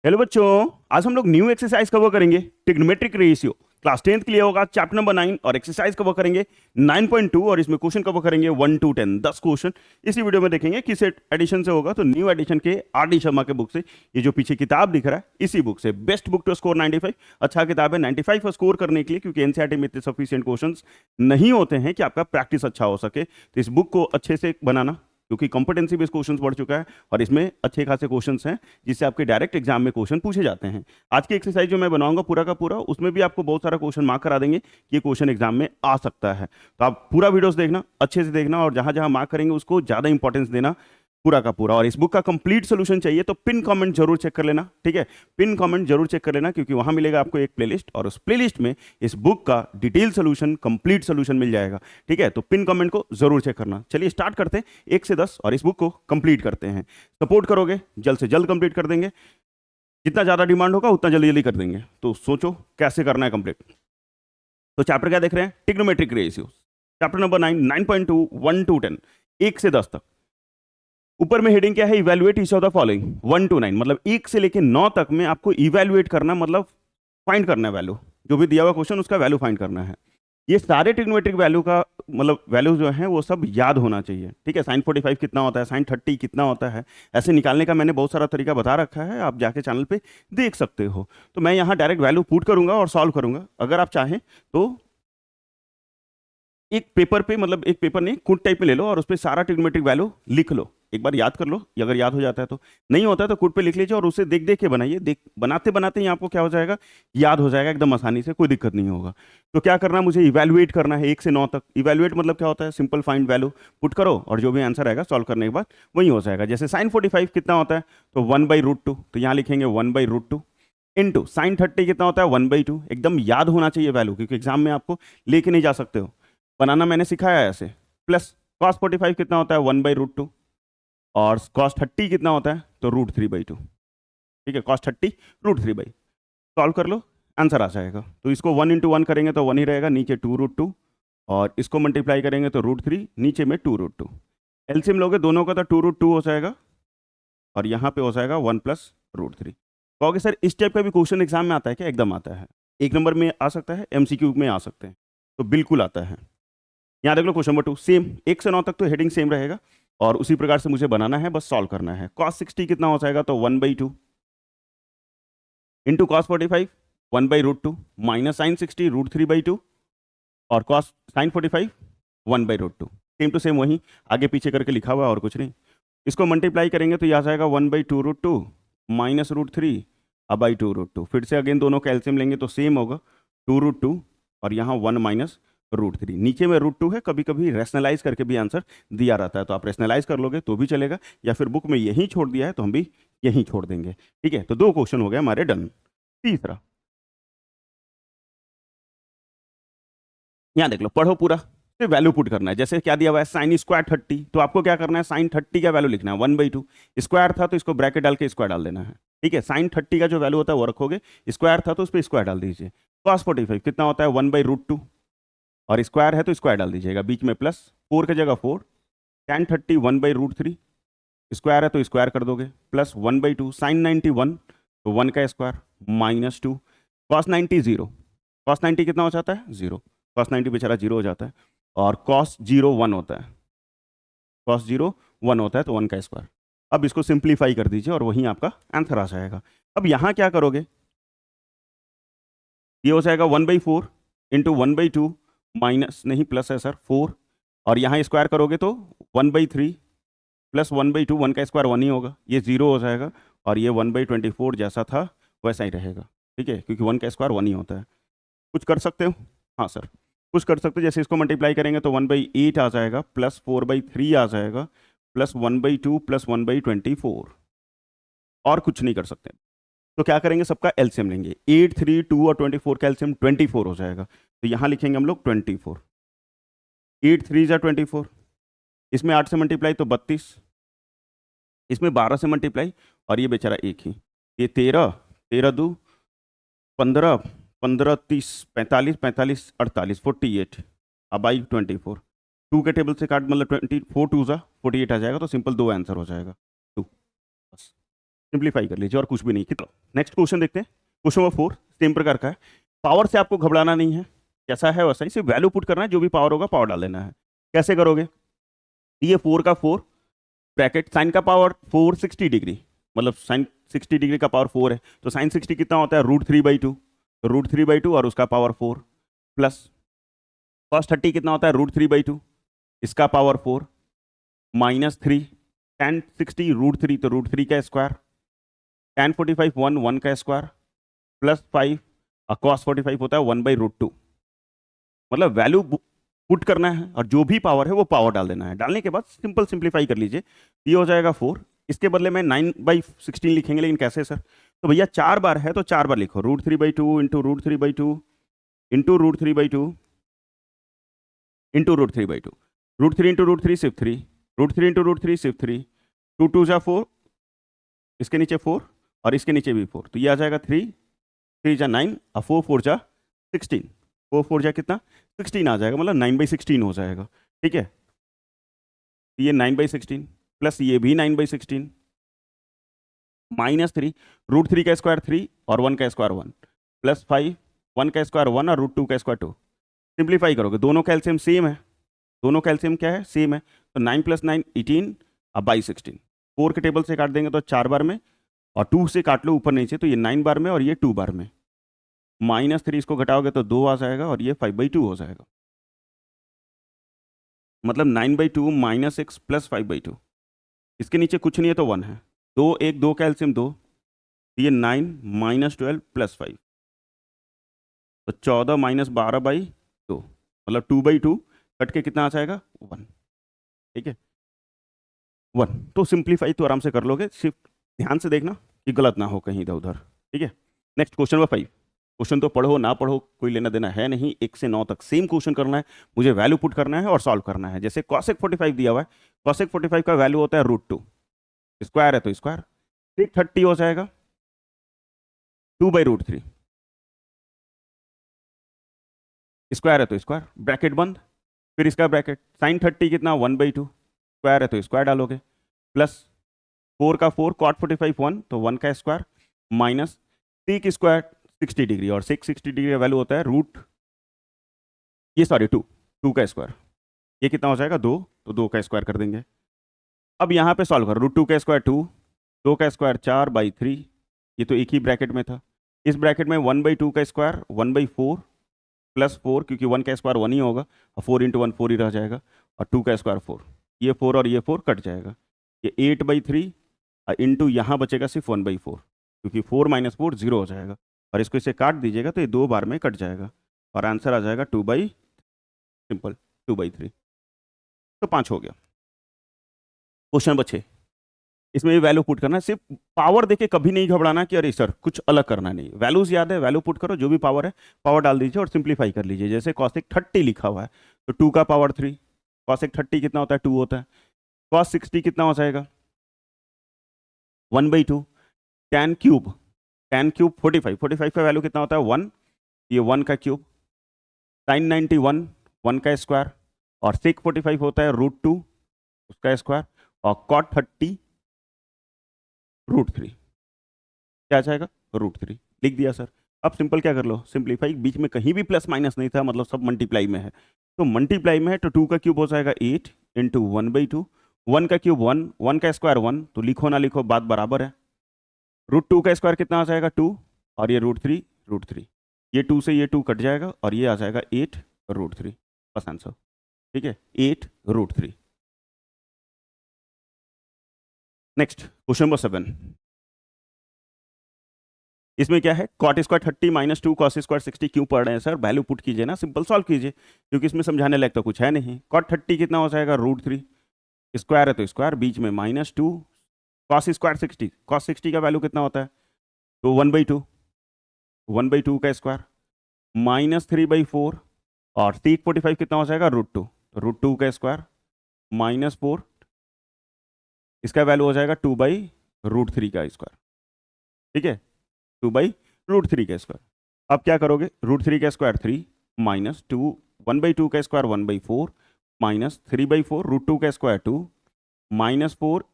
Hello बच्चों। आज हम लोग न्यू एक्सरसाइज कवर करेंगे ट्रिग्नोमेट्रिक रेशियो। क्लास 10th के लिए होगा चैप्टर नंबर 9 और एक्सरसाइज कवर करेंगे 9.2 और इसमें क्वेश्चन कवर करेंगे 1 to 10 10 क्वेश्चन इसी वीडियो में देखेंगे। किस एडिशन से होगा तो न्यू एडिशन के आर डी शर्मा के बुक से। ये जो पीछे किताब दिख रहा है इसी बुक से। Best book to score 95। अच्छा किताब है 95 पर स्कोर करने के लिए, क्योंकि एनसीईआरटी में इतने सफिशिएंट क्वेश्चंस नहीं होते हैं कि आपका प्रैक्टिस अच्छा हो सके। तो इस बुक को अच्छे से बनाना, क्योंकि कॉम्पिटेंसी बेस्ड क्वेश्चंस बढ़ चुका है और इसमें अच्छे खासे क्वेश्चंस हैं जिससे आपके डायरेक्ट एग्जाम में क्वेश्चन पूछे जाते हैं। आज की एक्सरसाइज जो मैं बनाऊंगा पूरा का पूरा, उसमें भी आपको बहुत सारा क्वेश्चन मार्क करा देंगे कि ये क्वेश्चन एग्जाम में आ सकता है। तो आप पूरा वीडियोस देखना, अच्छे से देखना और जहां जहां मार्क करेंगे उसको ज्यादा इंपॉर्टेंस देना पूरा का पूरा। और इस बुक का कंप्लीट सोल्यूशन चाहिए तो पिन कमेंट जरूर चेक कर लेना, ठीक है। पिन कमेंट जरूर चेक कर लेना, क्योंकि वहां मिलेगा आपको एक प्लेलिस्ट और उस प्लेलिस्ट में इस बुक का डिटेल सोल्यूशन, कंप्लीट सोल्यूशन मिल जाएगा, ठीक है। तो पिन कमेंट को जरूर चेक करना। चलिए स्टार्ट करते हैं 1 से 10 और इस बुक को कंप्लीट करते हैं। सपोर्ट करोगे जल्द से जल्द कंप्लीट कर देंगे, जितना ज्यादा डिमांड होगा उतना जल्दी जल्दी कर देंगे। तो सोचो कैसे करना है कंप्लीट। तो चैप्टर क्या देख रहे हैं? Trigonometric ratio, chapter number 9 9.2 1 to 10 1 से 10 तक। ऊपर में हेडिंग क्या है? Evaluate each of the following 1 to 9, मतलब 1 से लेकर 9 तक में आपको इवैल्यूएट करना, मतलब फाइंड करना है वैल्यू। जो भी दिया हुआ क्वेश्चन उसका वैल्यू फाइंड करना है। ये सारे ट्रिग्नोमेट्रिक वैल्यू का मतलब वैल्यू जो है वो सब याद होना चाहिए, ठीक है। साइन 45 कितना होता है, साइन 30 कितना होता है, ऐसे निकालने का मैंने बहुत सारा तरीका बता रखा है, आप जाके चैनल पे देख सकते हो। तो मैं यहाँ डायरेक्ट वैल्यू पुट करूंगा और सॉल्व करूंगा। अगर आप चाहें तो एक पेपर पे, मतलब एक पेपर नहीं, कुट टाइप में ले लो और उस पर सारा ट्रिग्नोमेट्रिक वैल्यू लिख लो, एक बार याद कर लो। ये अगर याद हो जाता है तो, नहीं होता है तो कुट पे लिख लीजिए और उसे देख देख के बनाइए। देख बनाते बनाते ही आपको क्या हो जाएगा, याद हो जाएगा एकदम आसानी से, कोई दिक्कत नहीं होगा। तो क्या करना है, मुझे इवैल्यूएट करना है 1 से 9 तक। इवैल्यूएट मतलब क्या होता है? सिंपल फाइंड वैल्यू पुट करो और जो भी आंसर आएगा सॉल्व करने के बाद वही हो जाएगा। जैसे साइन 45 कितना होता है तो 1/√2, तो यहाँ लिखेंगे 1/√2 इंटू साइन 30 कितना होता है 1/2। एकदम याद होना चाहिए वैल्यू, क्योंकि एग्जाम में आपको लेके नहीं जा सकते हो, बनाना मैंने सिखाया है ऐसे। प्लस कॉस 45 कितना होता है 1/√2 और कॉस 30 कितना होता है तो √3/2, ठीक है। कॉस 30 √3/, सॉल्व कर लो, आंसर आ जाएगा। तो इसको 1 into 1 करेंगे तो 1 ही रहेगा, नीचे 2√2 और इसको मल्टीप्लाई करेंगे तो √3, नीचे में 2√2। एलसीएम लोगे दोनों का तो 2√2 हो जाएगा और यहाँ पे हो जाएगा 1 + √3। कहोगे सर इस टाइप का भी क्वेश्चन एग्जाम में आता है क्या? एकदम आता है, 1 नंबर में आ सकता है, एमसीक्यू में आ सकते हैं, तो बिल्कुल आता है। यहाँ देख लो क्वेश्चन नंबर 2 सेम 1 से 9 तक तो हेडिंग सेम रहेगा और उसी प्रकार से मुझे बनाना है, बस सॉल्व करना है। cos 60 कितना हो जाएगा तो 1/2 इंटू cos 45 1/√2 माइनस साइन 60 √3/2 और cos sine 45 1/√2। Same to same वही आगे पीछे करके लिखा हुआ और कुछ नहीं। इसको मल्टीप्लाई करेंगे तो यह आ जाएगा 1/2√2 माइनस √3 /2√2। फिर से अगेन दोनों का एलसीएम लेंगे तो सेम होगा 2√2 और यहाँ 1 माइनस √3। नीचे में √2 है, कभी कभी रेशनलाइज करके भी आंसर दिया रहता है, तो आप रेशनलाइज कर लोगे तो भी चलेगा, या फिर बुक में यही छोड़ दिया है तो हम भी यही छोड़ देंगे, ठीक है। तो 2 क्वेश्चन हो गए हमारे डन। तीसरा, यहाँ देख लो, पढ़ो पूरा, फिर वैल्यू पुट करना है। जैसे क्या दिया हुआ है साइन स्क्वायर 30, तो आपको क्या करना है, साइन 30 का वैल्यू लिखना है 1/2। स्क्वायर था तो इसको ब्रैकेट डाल के स्क्वायर डाल देना है, ठीक है। साइन 30 का जो वैल्यू होता है वो रखोगे, स्क्वायर था तो उस पर स्क्वायर डाल दीजिए। cos 45 कितना होता है 1/√2 और स्क्वायर है तो स्क्वायर डाल दीजिएगा, बीच में प्लस 4 की जगह 4, tan 30 1/√3, स्क्वायर है तो स्क्वायर कर दोगे, प्लस 1/2 साइन 91 तो 1 का स्क्वायर माइनस 2 cos 90 0। cos 90 कितना हो जाता है 0, cos 90 बेचारा 0 हो जाता है और cos 0 1 होता है, cos 0 1 होता है तो 1 का स्क्वायर। अब इसको सिंप्लीफाई कर दीजिए और वहीं आपका आंसर आ जाएगा। अब यहाँ क्या करोगे, ये हो जाएगा 1/4 इंटू 1/2 माइनस नहीं प्लस है सर 4 और यहाँ स्क्वायर करोगे तो 1/3 प्लस 1/2, 1 का स्क्वायर 1 ही होगा, ये 0 हो जाएगा और ये 1/24 जैसा था वैसा ही रहेगा, ठीक है, क्योंकि 1 का स्क्वायर 1 ही होता है। कुछ कर सकते हो? हाँ सर कुछ कर सकते हो। जैसे इसको मल्टीप्लाई करेंगे तो 1/8 आ जाएगा, प्लस 4/3 आ जाएगा, प्लस 1/2 प्लस 1/24, और कुछ नहीं कर सकते। तो क्या करेंगे, सबका एलसीएम लेंगे। 8 3 2 और 24 का एलसीएम 24 हो जाएगा, तो यहाँ लिखेंगे हम लोग 24। 8 3 जा 24, इसमें 8 से मल्टीप्लाई तो 32, इसमें 12 से मल्टीप्लाई और ये बेचारा एक ही, ये 13 13 2 15 15 30 45 45 48 48, अब आई 24। 2 के टेबल से काट मतलब 24 2 जा 48 आ जाएगा, तो सिंपल 2 आंसर हो जाएगा 2 बस। सिंप्लीफाई कर लीजिए और कुछ भी नहीं। कितना, नेक्स्ट क्वेश्चन देखते हैं। क्वेश्चन नंबर 4 सेम प्रकार का है। पावर से आपको घबराना नहीं है, कैसा है वैसा ही, सिर्फ वैल्यू पुट करना है, जो भी पावर होगा पावर डाल देना है। कैसे करोगे, ये 4 का 4 ब्रैकेट साइन का पावर 460 डिग्री, मतलब साइन 60 डिग्री का पावर 4 है, तो साइन 60 कितना होता है, √3/2, √3/2 और उसका पावर 4 प्लस cos 30 कितना होता है, √3/2, इसका पावर 4 -3 tan 60 √3, तो √3 का स्क्वायर, tan 45 1 का स्क्वायर प्लस 5 और cos 45 होता है 1/√2। मतलब वैल्यू पुट करना है और जो भी पावर है वो पावर डाल देना है। डालने के बाद सिंपल सिंप्लीफाई कर लीजिए, ये हो जाएगा 4, इसके बदले में 9/16 लिखेंगे, लेकिन कैसे सर, तो भैया 4 बार है तो 4 बार लिखो, √3/2 इंटू √3/2 इंटू √3/2 इंटू √3/2, √3 इंटू √3 सिर्फ 3, √3 इंटू √3 सिर्फ 3, 2 2 जा 4, इसके नीचे 4 और इसके नीचे भी 4, तो ये आ जाएगा 3 3 जा 9 और 4 4 जा 16, 4 4 जा कितना 16 आ जाएगा, मतलब 9/16 हो जाएगा। ठीक है, ये 9/16 प्लस ये भी 9/16 -3, √3 का स्क्वायर 3 और 1 का स्क्वायर 1 प्लस 5, 1 का स्क्वायर 1 और √2 का स्क्वायर 2। सिंप्लीफाई करोगे, दोनों का एलसीएम सेम है, दोनों का एलसीएम क्या है, सेम है, तो 9 + 9 18 और 22 16, 4 के टेबल से काट देंगे तो 4 बार में, और 2 से काट लो ऊपर नीचे, तो ये 9 बार में और ये 2 बार में, -3 इसको घटाओगे तो 2 आ जाएगा और ये 5/2 हो जाएगा, मतलब 9/2 -6 प्लस 5/2, इसके नीचे कुछ नहीं है तो 1 है, 2 1 2 का एलसीएम 2, ये 9 -12 प्लस 5, तो 14 -12/2, मतलब 2/2 कट के कितना आ जाएगा 1। ठीक है, 1, तो सिंप्लीफाई तो आराम से कर लोगे, सिर्फ ध्यान से देखना कि गलत ना हो कहीं इधर उधर। ठीक है, नेक्स्ट क्वेश्चन नंबर 5। क्वेश्चन तो पढ़ो ना पढ़ो कोई लेना देना है नहीं, 1 से 9 तक सेम क्वेश्चन करना है, मुझे वैल्यू पुट करना है और सॉल्व करना है। जैसे cosec 45 दिया हुआ है, cosec 45 का वैल्यू होता है √2, स्क्वायर है तो स्क्वायर, sec 30 हो जाएगा 2/√3, स्क्वायर है तो स्क्वायर, ब्रैकेट बंद, फिर इसका ब्रैकेट, साइन 30 कितना 1/2, स्क्वायर है तो स्क्वायर डालोगे, प्लस 4 का 4 cot 45 1, तो 1 का square minus sec square 60 degree, और sec 60 डिग्री का वैल्यू होता है टू का स्क्वायर, ये कितना हो जाएगा 2, तो 2 का स्क्वायर कर देंगे। अब यहाँ पे सॉल्व करो, √2 का स्क्वायर 2, 2 का स्क्वायर 4/3, ये तो एक ही ब्रैकेट में था, इस ब्रैकेट में 1/2 का स्क्वायर 1/4 प्लस 4, क्योंकि 1 का स्क्वायर 1 ही होगा, और 4 × 1 4 ही रह जाएगा, और 2 का स्क्वायर 4, ये 4 और ये 4 कट जाएगा, ये 8/3 इंटू यहाँ बचेगा सिर्फ 1/4, क्योंकि 4 - 4 0 हो जाएगा, और इसको इसे काट दीजिएगा तो ये 2 बार में कट जाएगा, और आंसर आ जाएगा 2/3, तो 5 हो गया। क्वेश्चन नंबर 6, इसमें भी वैल्यू पुट करना है, सिर्फ पावर देके कभी नहीं घबराना कि अरे सर कुछ अलग करना नहीं, वैल्यूज याद है, वैल्यू पुट करो, जो भी पावर है पावर डाल दीजिए और सिंप्लीफाई कर लीजिए। जैसे cosec 30 लिखा हुआ है तो 2 का पावर 3, cosec 30 कितना होता है 2 होता है, cos 60 कितना हो जाएगा 1/2, tan क्यूब 45 का वैल्यू कितना होता है 1, ये 1 का क्यूब, sin 90 1 का स्क्वायर, और sec 45 होता है √2 उसका स्क्वायर, और cot 30 √3, क्या आ जाएगा √3, लिख दिया सर। अब सिंपल क्या कर लो, सिंप्लीफाई, बीच में कहीं भी प्लस माइनस नहीं था, मतलब सब मल्टीप्लाई में है, तो मल्टीप्लाई में है तो 2 का क्यूब हो जाएगा 8 इंटू 1/2, 1 का क्यूब 1, 1 का स्क्वायर 1, तो लिखो ना लिखो बात बराबर है, √2 का स्क्वायर कितना आ जाएगा 2, और ये √3, ये 2 से ये 2 कट जाएगा और ये आ जाएगा 8√3, बस आंसर। ठीक है, 8√3। नेक्स्ट क्वेश्चन नंबर 7, इसमें क्या है, cot स्क्वायर 30 - 2 cos स्क्वायर 60 क्यों पढ़ रहे हैं सर, वैल्यू पुट कीजिए ना, सिंपल सॉल्व कीजिए, क्योंकि इसमें समझाने लायक तो कुछ है नहीं। cot 30 कितना हो जाएगा √3, स्क्वायर है तो स्क्वायर, बीच में -2, cos स्क्वायर 60, cos 60 का वैल्यू कितना होता है, तो 1/2 का स्क्वायर -3/4, और sec 45 कितना हो जाएगा √2, तो √2 का स्क्वायर -4, इसका वैल्यू हो जाएगा 2/√3 का स्क्वायर। ठीक है, 2/√3 का स्क्वायर। अब क्या करोगे, √3 का स्क्वायर 3 -2, 1/2 का स्क्वायर 1/4 -3/4, √2 का स्क्वायर 2 -4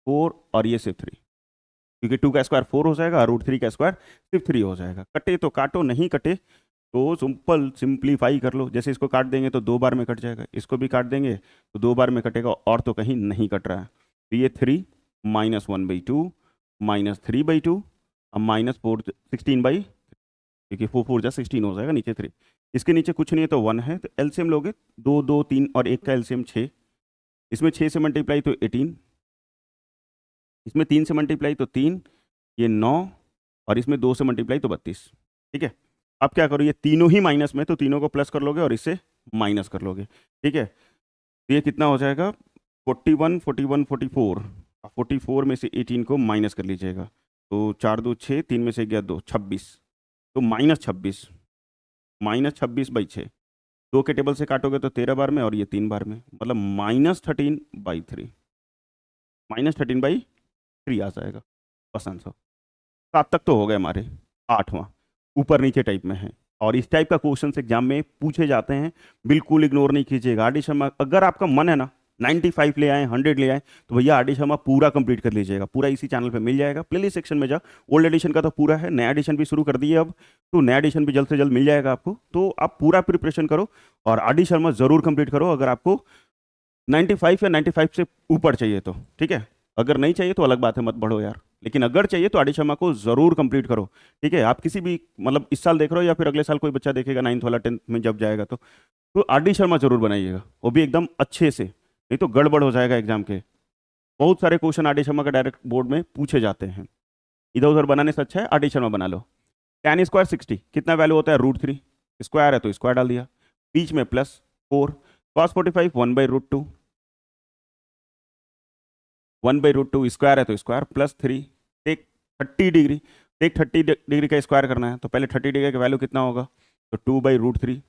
4 और ये सिर्फ 3, क्योंकि 2 का स्क्वायर 4 हो जाएगा, रूट 3 का स्क्वायर सिर्फ 3 हो जाएगा। कटे तो काटो, नहीं कटे तो सिंप्लीफाई कर लो। जैसे इसको काट देंगे तो 2 बार में कट जाएगा, इसको भी काट देंगे तो 2 बार में कटेगा, और तो कहीं नहीं कट रहा है। तो ये 3 माइनस 1/2 माइनस 3/2 अब माइनस 4 16/, क्योंकि 4 4 जा 16 हो जाएगा, नीचे 3। इसके नीचे कुछ नहीं है तो 1 है, तो एलसीएम लोगे 2 2 3 और 1 का एलसीएम 6। इसमें 6 से मल्टीप्लाई तो 18, इसमें 3 से मल्टीप्लाई तो 3, ये 9, और इसमें 2 से मल्टीप्लाई तो 32। ठीक है, अब क्या करो, ये तीनों ही माइनस में, तो तीनों को प्लस कर लोगे और इससे माइनस कर लोगे। ठीक है, तो ये कितना हो जाएगा 41 41 44, 44 में से 18 को माइनस कर लीजिएगा, तो 4 2 6, 3 में से गया 2 26, तो -26, -26/6। 2 के टेबल से काटोगे तो 13 बार में, और ये 3 बार में, मतलब -13/3, -13/3 आ जाएगा बस आंसर। 7 तक तो हो गए हमारे, 8वां ऊपर नीचे टाइप में है, और इस टाइप का क्वेश्चन एग्जाम में पूछे जाते हैं, बिल्कुल इग्नोर नहीं कीजिएगा। आरडी शर्मा, अगर आपका मन है ना 95 ले आए, 100 ले आए, तो भैया आरडी शर्मा पूरा कंप्लीट कर लीजिएगा, पूरा इसी चैनल पे मिल जाएगा। प्लेलिस्ट सेक्शन में जा, ओल्ड एडिशन का तो पूरा है, नया एडिशन भी शुरू कर दिए अब, तो नया एडिशन भी जल्द से जल्द मिल जाएगा आपको। तो आप पूरा प्रिपरेशन करो और आरडी शर्मा जरूर कंप्लीट करो, अगर आपको 95 या 95 से ऊपर चाहिए तो। ठीक है, अगर नहीं चाहिए तो अलग बात है, मत बढ़ो यार, लेकिन अगर चाहिए तो आरडी शर्मा को जरूर कंप्लीट करो। ठीक है, आप किसी भी मतलब इस साल देख रहे हो या फिर अगले साल कोई बच्चा देखेगा 9th वाला 10th में जब जाएगा, तो आरडी शर्मा जरूर बनाइएगा, वो भी एकदम अच्छे से, नहीं तो गड़बड़ हो जाएगा एग्जाम के। बहुत सारे क्वेश्चन आरडी शर्मा का डायरेक्ट बोर्ड में पूछे जाते हैं, इधर उधर बनाने से अच्छा है आरडी शर्मा बना लो। tan स्क्वायर 60 कितना वैल्यू होता है, √3, स्क्वायर है तो स्क्वायर डाल दिया, बीच में +4, cos 45 1/√2, 1/√2 स्क्वायर है तो square, +3, take 30 degree, take 30 degree का स्क्वायर करना है, तो पहले 30 डिग्री का वैल्यू कितना होगा, तो 2/√3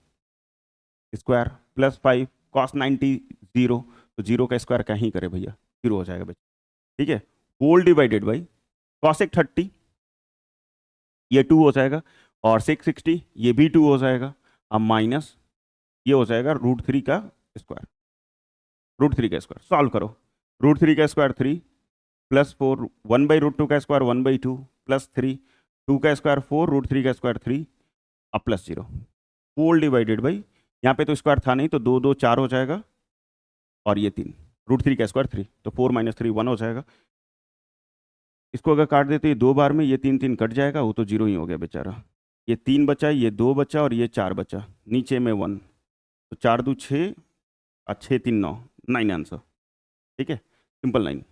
स्क्वायर, +5 cos 90 0, तो 0 का स्क्वायर कहीं करे भैया, 0 हो जाएगा बच्चा। ठीक है, होल डिवाइडेड बाई cosec 30, ये 2 हो जाएगा, और sec 60 ये भी 2 हो जाएगा, अब माइनस ये हो जाएगा √3 का स्क्वायर, √3 का स्क्वायर सॉल्व करो, √3 का स्क्वायर 3, +4, 1/√2 का स्क्वायर 1/2, +3, 2 का स्क्वायर 4, √3 का स्क्वायर 3, अब +0, होल डिवाइडेड बाई, यहाँ पे तो स्क्वायर था नहीं तो 2 2 4 हो जाएगा, और ये 3, √3 का स्क्वायर 3, तो 4 - 3 1 हो जाएगा। इसको अगर काट देते ये 2 बार में, ये 3 3 कट जाएगा, वो तो 0 ही हो गया बेचारा। ये 3 बचा, ये 2 बचा, और ये 4 बचा, नीचे में 1, तो 4 2 6 और 6 3 9, 9 आंसर। ठीक है, सिंपल 9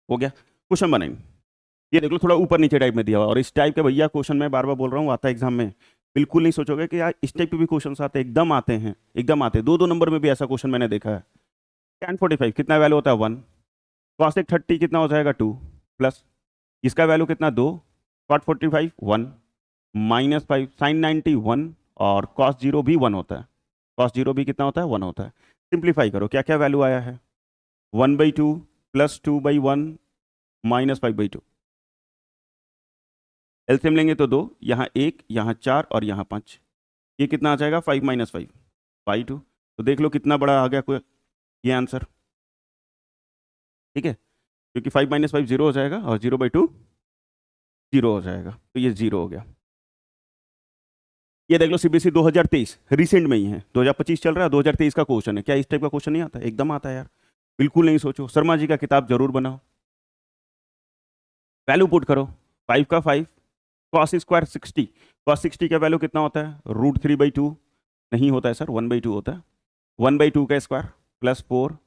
हो गया। क्वेश्चन बनाएंगे, ये देख लो थोड़ा ऊपर नीचे टाइप में दिया हुआ, और इस टाइप के भैया क्वेश्चन मैं बार बार बोल रहा हूँ आता है एग्जाम में, बिल्कुल नहीं सोचोगे कि यार इस टाइप के भी क्वेश्चन आते हैं, एकदम आते हैं, एकदम आते हैं। 2 2 नंबर में भी ऐसा क्वेश्चन मैंने देखा है। tan 45 कितना वैल्यू होता है 1, cosec 30 कितना हो जाएगा 2, प्लस इसका वैल्यू कितना 2, cot 45 1, -5 sin 90 1, और cos 0 भी 1 होता है, cos 0 भी कितना होता है 1 होता है। सिंप्लीफाई करो, क्या क्या वैल्यू आया है, 1/2 +2/1 -5/2, एलसीएम लेंगे तो 2, यहाँ 1, यहाँ 4 और यहाँ 5, ये कितना आ जाएगा 5 - 5 2। तो देख लो कितना बड़ा आ गया कोई ये आंसर। ठीक है, क्योंकि 5 - 5 0 हो जाएगा, और 0/2 0 हो जाएगा, तो ये 0 हो गया। ये देख लो सीबीएसई 2023 रिसेंट में ही है, 2025 चल रहा है, 2023 का क्वेश्चन है। क्या इस टाइप का क्वेश्चन नहीं आता, एकदम आता है यार, बिल्कुल नहीं सोचो। शर्मा जी का किताब जरूर बनाओ, वैल्यू पुट करो, 5 का 5, cos स्क्वायर 60, cos 60 का वैल्यू कितना होता है, √3/2 नहीं होता है सर, 1/2 होता है, 1/2 का स्क्वायर +4,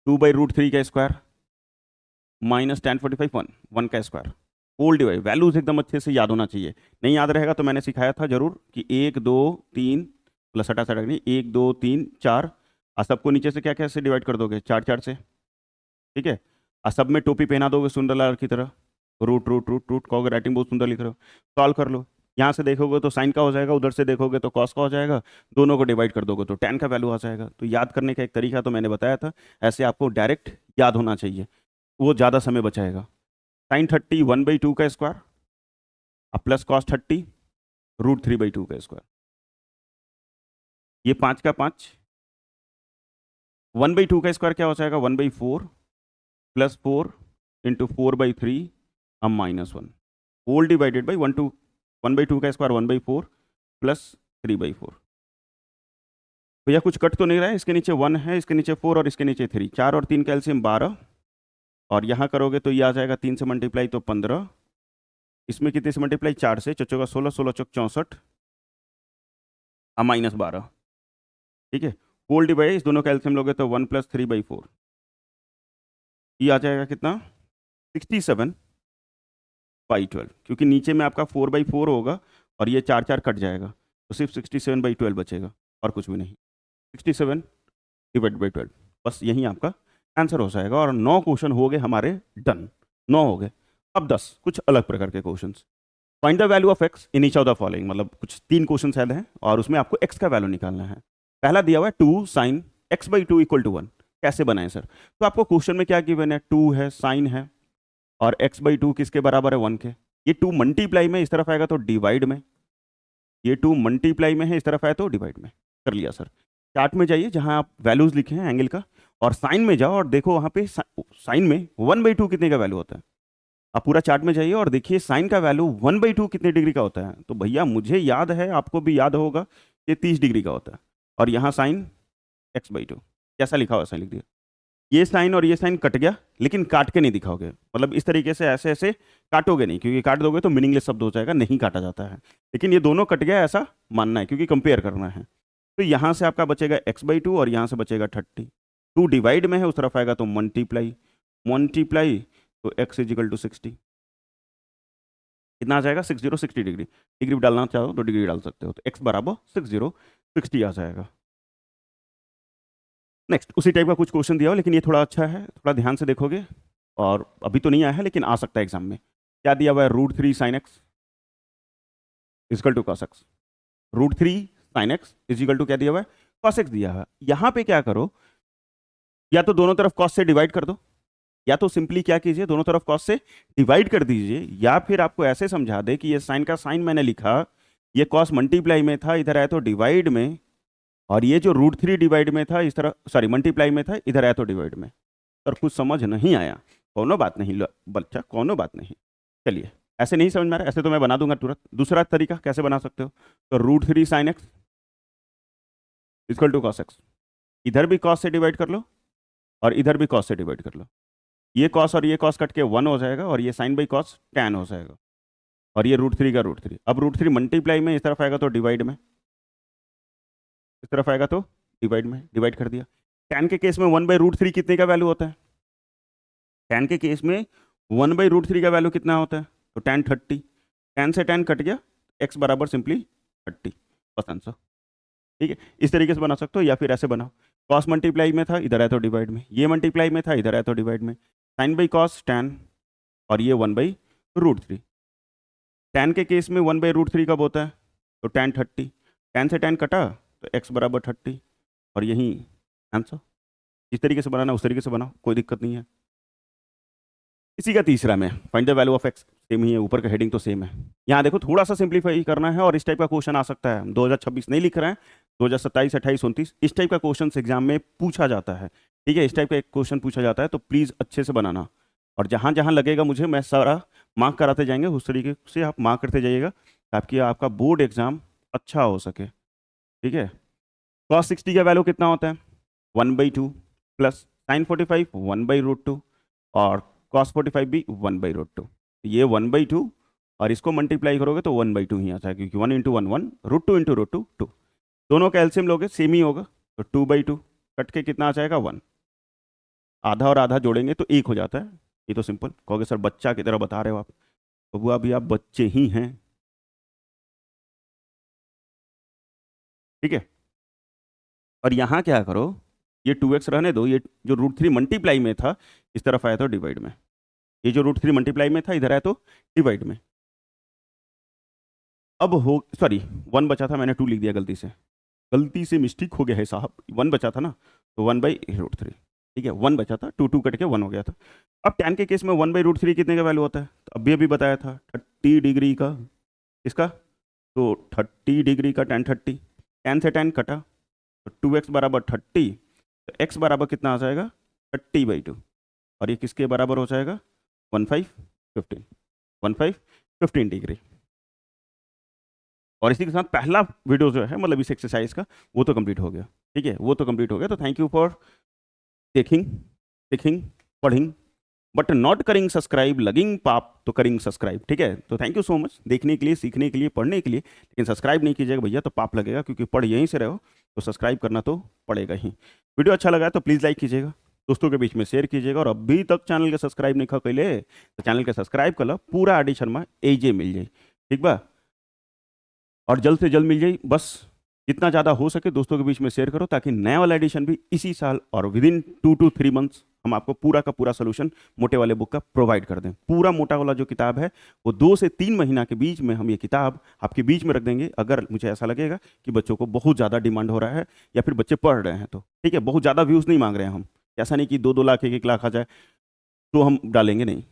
2/√3 का स्क्वायर -tan 45 1 का स्क्वायर, होल डिवाइड। वैल्यूज एकदम अच्छे से याद होना चाहिए, नहीं याद रहेगा तो मैंने सिखाया था जरूर कि 1 2 3 प्लस हटा सटा नहीं, 1 2 3 4, और सबको नीचे से क्या कैसे डिवाइड कर दोगे, 4 4 से। ठीक है, और सब में टोपी पहना दोगे सुंदरलाल की तरह, रूट रूट रूट रूट कहोगे, राइटिंग बहुत सुंदर लिख रहे हो। सॉल्व कर लो, यहाँ से देखोगे तो साइन का हो जाएगा, उधर से देखोगे तो कॉस का हो जाएगा, दोनों को डिवाइड कर दोगे तो tan का वैल्यू आ जाएगा। तो याद करने का एक तरीका तो मैंने बताया था, ऐसे आपको डायरेक्ट याद होना चाहिए, वो ज़्यादा समय बचाएगा। sin 30 1/2 का स्क्वायर, अब प्लस cos 30 √3/2 का स्क्वायर, ये 5 का 5, 1/2 का स्क्वायर क्या हो जाएगा 1/4, प्लस 4 इंटू 4/3 अब -1 होल डिवाइडेड बाई 1/2 का स्क्वायर 1/4 प्लस 3/4। भैया कुछ कट तो नहीं रहा है, इसके नीचे 1 है, इसके नीचे 4 और इसके नीचे 3, 4 और 3 का एलसीएम 12, और यहाँ करोगे तो ये आ जाएगा 3 से मल्टीप्लाई तो 15, इसमें कितने से मल्टीप्लाई 4 से, चौचों का 16, 16 चौक 64 अब -12। ठीक है, होल डिवाइड इस दोनों का एलसीएम लोगे तो 1 + 3/4, ये आ जाएगा कितना 67/12, क्योंकि नीचे में आपका 4/4 होगा और ये 4 4 कट जाएगा तो सिर्फ 67/12 बचेगा और कुछ भी नहीं। 67/12, बस यही आपका आंसर हो जाएगा। और 9 क्वेश्चन हो गए हमारे डन, 9 हो गए। अब 10 कुछ अलग प्रकार के questions. Find the value of x in each of the following, मतलब कुछ 3 क्वेश्चन शायद हैं और उसमें आपको एक्स का वैल्यू निकालना है। पहला दिया हुआ है 2 sin x/2 = 1, कैसे बनाएं सर? तो आपको क्वेश्चन में क्या गिवन है, 2 है, साइन है, और x/2 किसके बराबर है, 1 के। ये 2 मल्टीप्लाई में इस तरफ आएगा तो डिवाइड में, ये 2 मल्टीप्लाई में है इस तरफ आया तो डिवाइड में। कर लिया सर। चार्ट में जाइए जहां आप वैल्यूज लिखे हैं एंगल का, और साइन में जाओ और देखो वहां पे साइन में 1/2 कितने का वैल्यू होता है। आप पूरा चार्ट में जाइए और देखिए साइन का वैल्यू 1/2 कितने डिग्री का होता है। तो भैया मुझे याद है, आपको भी याद होगा, कि 30 डिग्री का होता है। और यहाँ साइन x/2 कैसा लिखा हुआ, ऐसा लिख दिया। ये साइन और ये साइन कट गया, लेकिन काट के नहीं दिखाओगे, मतलब इस तरीके से ऐसे ऐसे काटोगे नहीं, क्योंकि काट दोगे तो मीनिंगलेस शब्द हो जाएगा, नहीं काटा जाता है। लेकिन ये दोनों कट गया ऐसा मानना है, क्योंकि कंपेयर करना है। तो यहाँ से आपका बचेगा x/2 और यहाँ से बचेगा 30। 2 डिवाइड में है, उस तरफ आएगा तो मल्टीप्लाई, मल्टीप्लाई तो x = 60। कितना आ जाएगा 60 डिग्री। डिग्री डालना चाहो तो डिग्री डाल सकते हो, तो x = 60 आ जाएगा। नेक्स्ट उसी टाइप का कुछ क्वेश्चन दिया हो, लेकिन ये थोड़ा अच्छा है, थोड़ा ध्यान से देखोगे, और अभी तो नहीं आया है लेकिन आ सकता है एग्जाम में। क्या दिया हुआ है, √3 sin x = cos x। √3 sin x = क्या दिया हुआ है, cos x दिया हुआ है। यहाँ पे क्या करो, या तो दोनों तरफ cos से डिवाइड कर दो, या तो सिंपली क्या कीजिए, दोनों तरफ cos से डिवाइड कर दीजिए, या फिर आपको ऐसे समझा दे कि ये साइन का साइन मैंने लिखा, ये cos मल्टीप्लाई में था, इधर आया तो डिवाइड में, और ये जो √3 डिवाइड में था इस तरह, सॉरी मल्टीप्लाई में था, इधर आया तो डिवाइड में। और कुछ समझ नहीं आया, कोनो बात नहीं बच्चा, कोनो बात नहीं। चलिए, ऐसे नहीं समझ में आ रहा, ऐसे तो मैं बना दूंगा तुरंत। दूसरा तरीका कैसे बना सकते हो, तो √3 sin x = cos x। इधर भी cos से डिवाइड कर लो और इधर भी cos से डिवाइड कर लो। ये cos और ये cos कट के 1 हो जाएगा, और ये sin बाई cos tan हो जाएगा, और ये √3 का √3। अब √3 मल्टीप्लाई में इस तरफ आएगा तो डिवाइड में, इस तरफ आएगा तो डिवाइड में, डिवाइड कर दिया। tan के केस में 1/√3 कितने का वैल्यू होता है, tan के केस में 1/√3 का वैल्यू कितना होता है, तो tan 30। tan से tan कट गया, x = सिंपली 30, बस आंसर। ठीक है, इस तरीके से बना सकते हो, या फिर ऐसे बनाओ, cos मल्टीप्लाई में था, इधर आया तो डिवाइड में, ये मल्टीप्लाई में था, इधर आया तो डिवाइड में, sin बाई cos tan, और ये 1/√3। tan के केस में 1/√3 कब होता है, तो tan 30। tan से tan कटा तो x = 30, और यही आंसर। जिस तरीके से बनाना उस तरीके से बनाओ, कोई दिक्कत नहीं है। इसी का तीसरा में find the value of x, same ही है, ऊपर का हेडिंग तो सेम है। यहाँ देखो थोड़ा सा सिंप्लीफाई करना है, और इस टाइप का क्वेश्चन आ सकता है। 2026 नहीं लिख रहे हैं, 2027, 28, 29 इस टाइप का क्वेश्चन एग्जाम में पूछा जाता है। ठीक है, इस टाइप का एक क्वेश्चन पूछा जाता है, तो प्लीज़ अच्छे से बनाना, और जहाँ जहाँ लगेगा मुझे मैं सारा मार्क कराते जाएंगे, उस तरीके से आप मार्क करते जाइएगा, ताकि आपका बोर्ड एग्जाम अच्छा हो सके। ठीक है, cos 60 का वैल्यू कितना होता है, 1/2 प्लस sin 45 1/√2, और cos 45 भी 1/√2। ये 1/2, और इसको मल्टीप्लाई करोगे तो 1/2 ही आता है, क्योंकि 1 × 1 1, √2 × √2 2। दोनों का एलसीएम लोगे सेम ही होगा, तो 2/2 कट के कितना आ जाएगा 1। आधा और आधा जोड़ेंगे तो 1 हो जाता है। ये तो सिंपल। कहोगे सर बच्चा की तरह बता रहे हो आप, तो वो अभी आप बच्चे ही हैं। ठीक है, और यहाँ क्या करो, ये 2x रहने दो, ये जो √3 मल्टीप्लाई में था इस तरफ आया तो डिवाइड में, ये जो √3 मल्टीप्लाई में था इधर आया तो डिवाइड में। अब हो, सॉरी 1 बचा था, मैंने 2 लिख दिया गलती से मिस्टेक हो गया है साहब। 1 बचा था ना, तो 1/√3। ठीक है, 1 बचा था, 2 2 कट के 1 हो गया था। अब tan के केस में 1/√3 कितने का वैल्यू होता है, तो अभी बताया था 30 डिग्री का, इसका तो 30 डिग्री का tan 30, tan से tan कटा तो 2x = 30, तो x बराबर कितना आ जाएगा 30/2। और ये किसके बराबर हो जाएगा 15 डिग्री। और इसी के साथ पहला वीडियो जो है मतलब इस एक्सरसाइज का वो तो कंप्लीट हो गया। ठीक है, वो तो कंप्लीट हो गया। तो thank you for taking taking पढ़िंग बट नॉट करिंग सब्सक्राइब, लगिंग पाप तो करिंग सब्सक्राइब। ठीक है, तो थैंक यू सो मच देखने के लिए, सीखने के लिए, पढ़ने के लिए। लेकिन सब्सक्राइब नहीं कीजिएगा भैया, तो पाप लगेगा, क्योंकि पढ़ यहीं से रहो तो सब्सक्राइब करना तो पड़ेगा ही। वीडियो अच्छा लगा है तो प्लीज़ लाइक कीजिएगा, दोस्तों के बीच में शेयर कीजिएगा। और अभी तक चैनल के सब्सक्राइब नहीं कैले तो चैनल के सब्सक्राइब कर लो, पूरा आर डी शर्मा एजे मिल जाए। ठीक बा, और जल्द से जल्द मिल जाए। बस जितना ज़्यादा हो सके दोस्तों के बीच में शेयर करो, ताकि नया वाला एडिशन भी इसी साल और विद इन 2 to 3 मंथ्स हम आपको पूरा का पूरा सोल्यूशन मोटे वाले बुक का प्रोवाइड कर दें। पूरा मोटा वाला जो किताब है वो 2 से 3 महीना के बीच में हम ये किताब आपके बीच में रख देंगे, अगर मुझे ऐसा लगेगा कि बच्चों को बहुत ज़्यादा डिमांड हो रहा है या फिर बच्चे पढ़ रहे हैं तो। ठीक है, बहुत ज़्यादा व्यूज़ नहीं मांग रहे हैं हम, ऐसा नहीं कि 2-2 लाख 1-1 लाख आ जाए तो हम डालेंगे नहीं।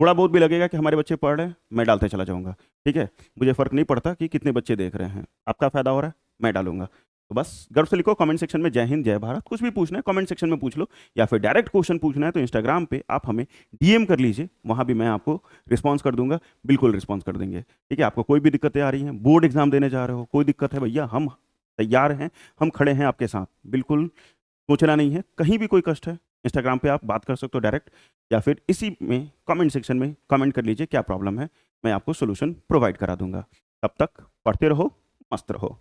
थोड़ा बहुत भी लगेगा कि हमारे बच्चे पढ़ रहे हैं, मैं डालते चला जाऊंगा। ठीक है, मुझे फ़र्क नहीं पड़ता कि कितने बच्चे देख रहे हैं, आपका फ़ायदा हो रहा है मैं डालूंगा। तो बस गर्व से लिखो कमेंट सेक्शन में जय हिंद जय भारत। कुछ भी पूछना है कमेंट सेक्शन में पूछ लो, या फिर डायरेक्ट क्वेश्चन पूछना है तो इंस्टाग्राम पे आप हमें डीएम कर लीजिए, वहाँ भी मैं आपको रिस्पॉन्स कर दूंगा, बिल्कुल रिस्पॉन्स कर देंगे। ठीक है, आपको कोई भी दिक्कतें आ रही हैं, बोर्ड एग्जाम देने जा रहे हो, कोई दिक्कत है भैया, हम तैयार हैं, हम खड़े हैं आपके साथ, बिल्कुल सोचना नहीं है। कहीं भी कोई कष्ट है इंस्टाग्राम पे आप बात कर सकते हो डायरेक्ट, या फिर इसी में कमेंट सेक्शन में कमेंट कर लीजिए क्या प्रॉब्लम है, मैं आपको सोल्यूशन प्रोवाइड करा दूंगा। तब तक पढ़ते रहो, मस्त रहो।